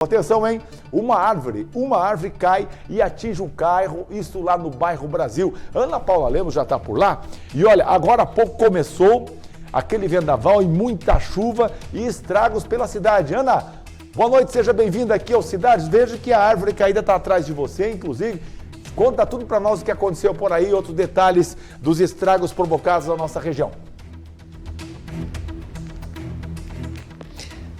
Atenção, hein? Uma árvore cai e atinge um carro, isso lá no bairro Brasil. Ana Paula Lemos já está por lá. E olha, agora há pouco começou aquele vendaval e muita chuva e estragos pela cidade. Ana, boa noite, seja bem-vinda aqui ao Cidades. Veja que a árvore caída está atrás de você, inclusive. Conta tudo para nós o que aconteceu por aí, outros detalhes dos estragos provocados na nossa região.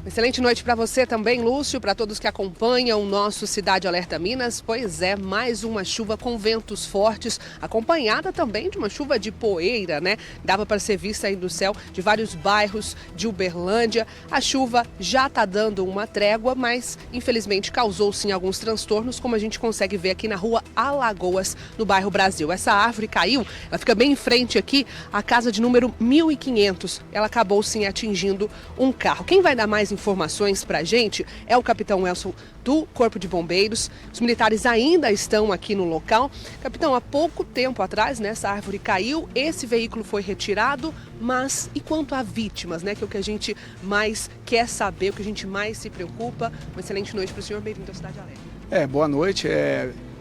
Excelente noite para você também, Lúcio, para todos que acompanham o nosso Cidade Alerta Minas. Pois é, mais uma chuva com ventos fortes, acompanhada também de uma chuva de poeira, né? Dava para ser vista aí no céu de vários bairros de Uberlândia. A chuva já está dando uma trégua, mas infelizmente causou sim alguns transtornos, como a gente consegue ver aqui na rua Alagoas, no bairro Brasil. Essa árvore caiu, ela fica bem em frente aqui à casa de número 1500. Ela acabou sim atingindo um carro. Quem vai dar mais informações para a gente é o capitão Elson do Corpo de Bombeiros. Os militares ainda estão aqui no local. Capitão, há pouco tempo atrás, né, essa árvore caiu, esse veículo foi retirado, mas e quanto a vítimas, né, que é o que a gente mais quer saber, o que a gente mais se preocupa. Uma excelente noite para o senhor, bem-vindo à Cidade Alerta. Boa noite,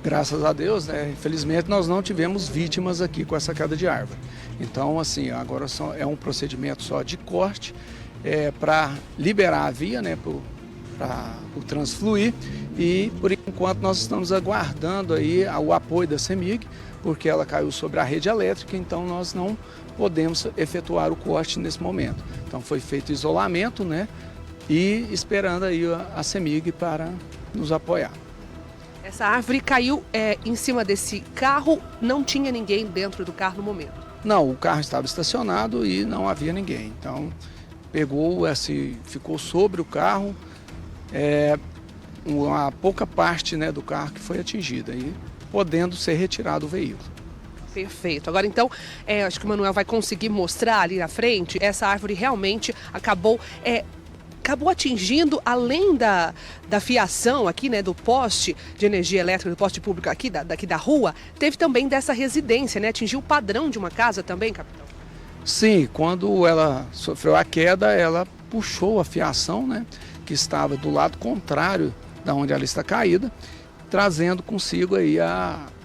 graças a Deus, né, infelizmente nós não tivemos vítimas aqui com essa queda de árvore. Então, assim, agora é um procedimento só de corte, para liberar a via, né, para o trânsito fluir, e por enquanto nós estamos aguardando aí o apoio da CEMIG, porque ela caiu sobre a rede elétrica, então nós não podemos efetuar o corte nesse momento. Então foi feito isolamento, né, e esperando aí a CEMIG para nos apoiar. Essa árvore caiu em cima desse carro, não tinha ninguém dentro do carro no momento? Não, o carro estava estacionado e não havia ninguém, então ficou sobre o carro, uma pouca parte, né, do carro que foi atingida e podendo ser retirado o veículo. Perfeito. Agora então, acho que o Manuel vai conseguir mostrar ali na frente, essa árvore realmente acabou atingindo, além da fiação aqui, né, do poste de energia elétrica, do poste público aqui daqui da rua, teve também dessa residência, né, atingiu o padrão de uma casa também, capitão? Sim, quando ela sofreu a queda, ela puxou a fiação, né, que estava do lado contrário da onde ela está caída, trazendo consigo aí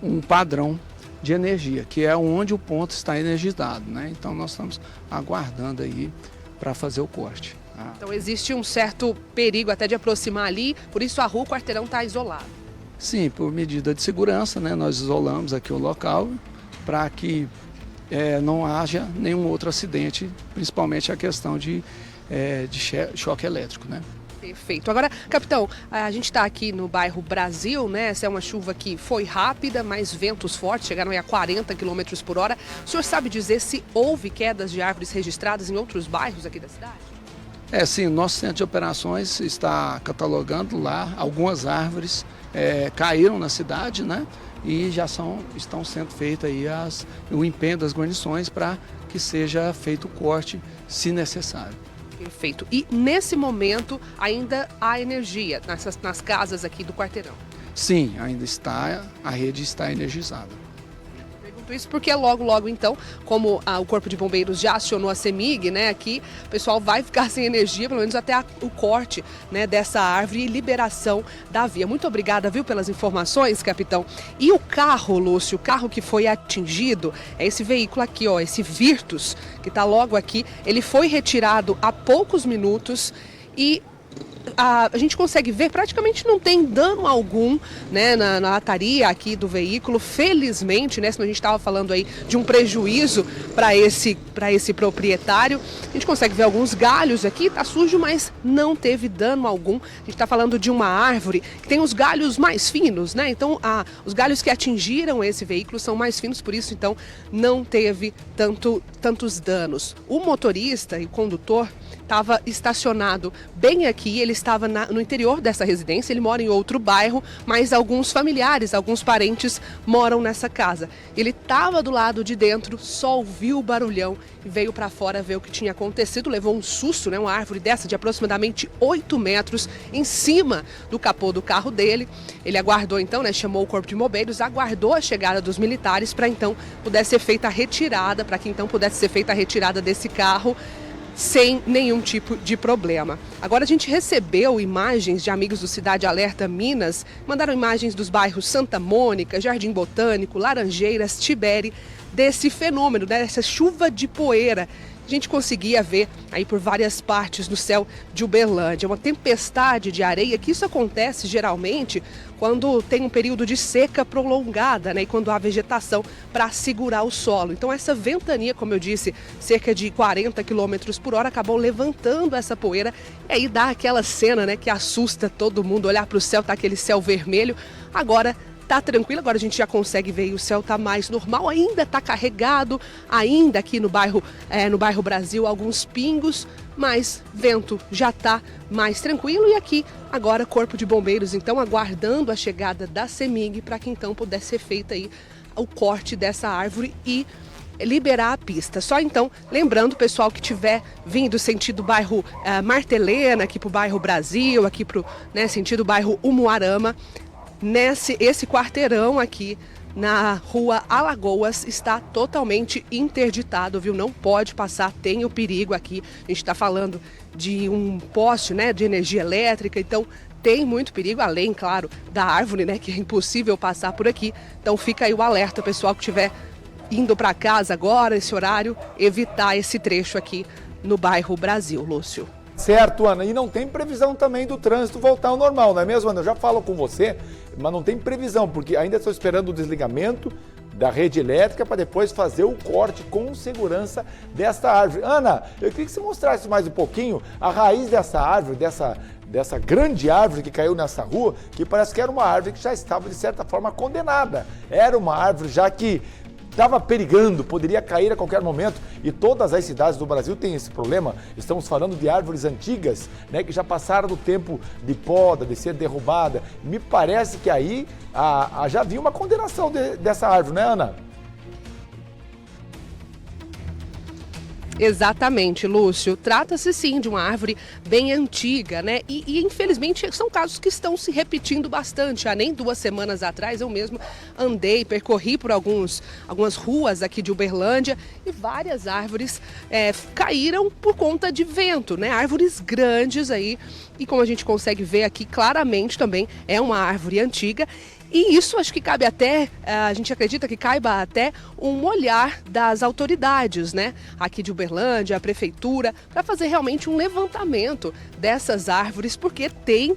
um padrão de energia, que é onde o ponto está energizado, né? Então nós estamos aguardando aí para fazer o corte. Então existe um certo perigo até de aproximar ali, por isso a rua, o quarteirão está isolado. Sim, por medida de segurança, né, nós isolamos aqui o local para que não haja nenhum outro acidente, principalmente a questão de choque elétrico, né? Perfeito. Agora, capitão, a gente está aqui no bairro Brasil, né? Essa é uma chuva que foi rápida, mas ventos fortes, chegaram aí a 40 km por hora. O senhor sabe dizer se houve quedas de árvores registradas em outros bairros aqui da cidade? Sim, nosso centro de operações está catalogando lá, algumas árvores caíram na cidade, né? E já estão sendo feitas aí o empenho das guarnições para que seja feito o corte, se necessário. Perfeito. E nesse momento ainda há energia nas casas aqui do quarteirão? Sim, ainda a rede está energizada. Isso porque logo então, como o Corpo de Bombeiros já acionou a CEMIG, né, aqui o pessoal vai ficar sem energia, pelo menos até o corte, né, dessa árvore e liberação da via. Muito obrigada, viu, pelas informações, capitão. E o carro, Lúcio, o carro que foi atingido, é esse veículo aqui, ó, esse Virtus, que está logo aqui, ele foi retirado há poucos minutos e a gente consegue ver, praticamente não tem dano algum, né, na lataria aqui do veículo, felizmente, né, senão a gente estava falando aí de um prejuízo para esse proprietário. A gente consegue ver alguns galhos aqui, tá sujo, mas não teve dano algum. A gente está falando de uma árvore que tem os galhos mais finos, né, então os galhos que atingiram esse veículo são mais finos, por isso então não teve tantos danos. O motorista e o condutor estava estacionado bem aqui, ele estava no interior dessa residência, ele mora em outro bairro, mas alguns familiares, alguns parentes moram nessa casa. Ele estava do lado de dentro, só ouviu o barulhão e veio para fora ver o que tinha acontecido, levou um susto, né? Uma árvore dessa de aproximadamente 8 metros em cima do capô do carro dele. Ele aguardou então, né? Chamou o Corpo de Bombeiros, aguardou a chegada dos militares para então pudesse ser feita a retirada, para que então pudesse ser feita a retirada desse carro. sem nenhum tipo de problema. Agora a gente recebeu imagens de amigos do Cidade Alerta Minas, mandaram imagens dos bairros Santa Mônica, Jardim Botânico, Laranjeiras, Tibere, desse fenômeno, dessa chuva de poeira. A gente conseguia ver aí por várias partes do céu de Uberlândia, uma tempestade de areia, que isso acontece geralmente quando tem um período de seca prolongada, né, e quando há vegetação para segurar o solo. Então essa ventania, como eu disse, cerca de 40 km por hora, acabou levantando essa poeira, e aí dá aquela cena, né, que assusta todo mundo, olhar para o céu, tá aquele céu vermelho. Agora tá tranquilo, agora a gente já consegue ver, o céu tá mais normal, ainda tá carregado, ainda aqui no bairro Brasil, alguns pingos, mas vento já tá mais tranquilo. E aqui agora Corpo de Bombeiros então aguardando a chegada da CEMIG para que então pudesse ser feito aí o corte dessa árvore e liberar a pista. Só então, lembrando o pessoal que tiver vindo sentido bairro Martelena, aqui pro bairro Brasil, aqui pro, né, sentido bairro Umuarama, esse quarteirão aqui na rua Alagoas está totalmente interditado, viu? Não pode passar, tem o perigo aqui. A gente está falando de um poste, né, de energia elétrica, então tem muito perigo, além, claro, da árvore, né, que é impossível passar por aqui. Então fica aí o alerta, pessoal que estiver indo para casa agora, esse horário, evitar esse trecho aqui no bairro Brasil, Lúcio. Certo, Ana, e não tem previsão também do trânsito voltar ao normal, não é mesmo, Ana? Eu já falo com você, mas não tem previsão, porque ainda estou esperando o desligamento da rede elétrica para depois fazer o corte com segurança desta árvore. Ana, eu queria que você mostrasse mais um pouquinho a raiz dessa árvore, dessa grande árvore que caiu nessa rua, que parece que era uma árvore que já estava, de certa forma, condenada. Era uma árvore já que estava perigando, poderia cair a qualquer momento, e todas as cidades do Brasil têm esse problema. Estamos falando de árvores antigas, né, que já passaram do tempo de poda, de ser derrubada. Me parece que aí já havia uma condenação dessa árvore, né, Ana? Exatamente, Lúcio. Trata-se sim de uma árvore bem antiga, né? E infelizmente são casos que estão se repetindo bastante. Há nem 2 semanas atrás eu mesmo percorri por algumas ruas aqui de Uberlândia e várias árvores caíram por conta de vento, né? Árvores grandes aí, e como a gente consegue ver aqui claramente também é uma árvore antiga. E isso acho que cabe até, a gente acredita que caiba até um olhar das autoridades, né? Aqui de Uberlândia, a prefeitura, para fazer realmente um levantamento dessas árvores, porque tem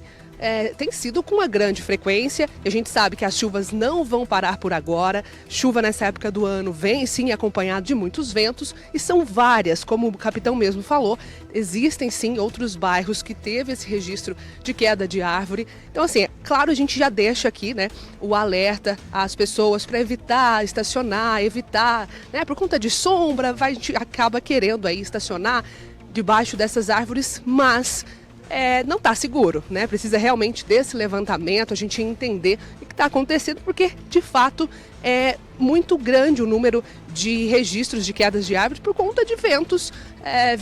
sido com uma grande frequência. A gente sabe que as chuvas não vão parar por agora. Chuva nessa época do ano vem sim acompanhado de muitos ventos, e são várias, como o capitão mesmo falou, existem sim outros bairros que teve esse registro de queda de árvore. Então assim, claro, a gente já deixa aqui, né, o alerta às pessoas para evitar estacionar, né, por conta de sombra, a gente acaba querendo aí estacionar debaixo dessas árvores, mas não está seguro, né? Precisa realmente desse levantamento, a gente entender o que está acontecendo, porque de fato é muito grande o número de registros de quedas de árvores por conta de ventos. A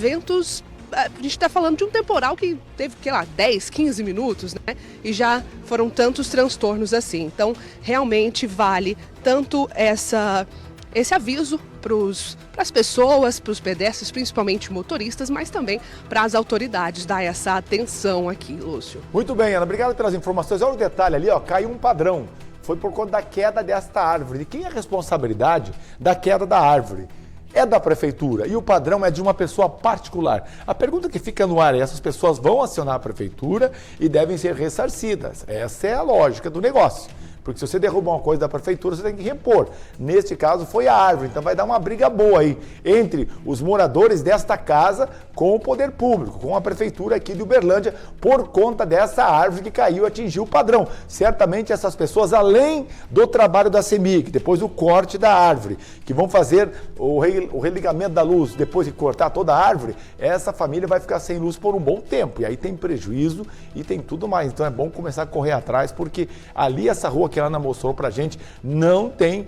gente está falando de um temporal que teve, 10, 15 minutos, né? E já foram tantos transtornos assim. Então, realmente vale tanto esse aviso para as pessoas, para os pedestres, principalmente motoristas, mas também para as autoridades dar essa atenção aqui, Lúcio. Muito bem, Ana, obrigado pelas informações. Olha o detalhe ali, ó, caiu um padrão. Foi por conta da queda desta árvore. De quem é a responsabilidade da queda da árvore? É da prefeitura, e o padrão é de uma pessoa particular. A pergunta que fica no ar é: essas pessoas vão acionar a prefeitura e devem ser ressarcidas. Essa é a lógica do negócio. Porque se você derruba uma coisa da prefeitura, você tem que repor. Neste caso, foi a árvore. Então vai dar uma briga boa aí entre os moradores desta casa com o poder público, com a prefeitura aqui de Uberlândia, por conta dessa árvore que caiu e atingiu o padrão. Certamente essas pessoas, além do trabalho da CEMIG, depois do corte da árvore, que vão fazer o religamento da luz, depois de cortar toda a árvore, essa família vai ficar sem luz por um bom tempo. E aí tem prejuízo e tem tudo mais. Então é bom começar a correr atrás, porque ali essa rua que a Ana mostrou pra gente não tem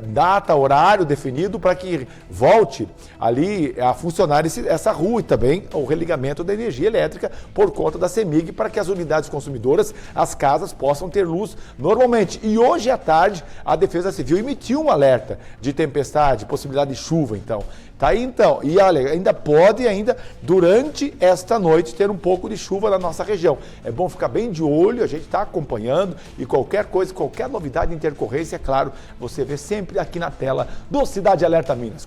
data, horário definido para que volte ali a funcionar essa rua, e também o religamento da energia elétrica por conta da CEMIG, para que as unidades consumidoras, as casas, possam ter luz normalmente. E hoje à tarde a Defesa Civil emitiu um alerta de tempestade, possibilidade de chuva, então. Tá aí então, e olha, ainda pode durante esta noite ter um pouco de chuva na nossa região. É bom ficar bem de olho, a gente está acompanhando e qualquer coisa, qualquer novidade, intercorrência, é claro, você vê sempre aqui na tela do Cidade Alerta Minas.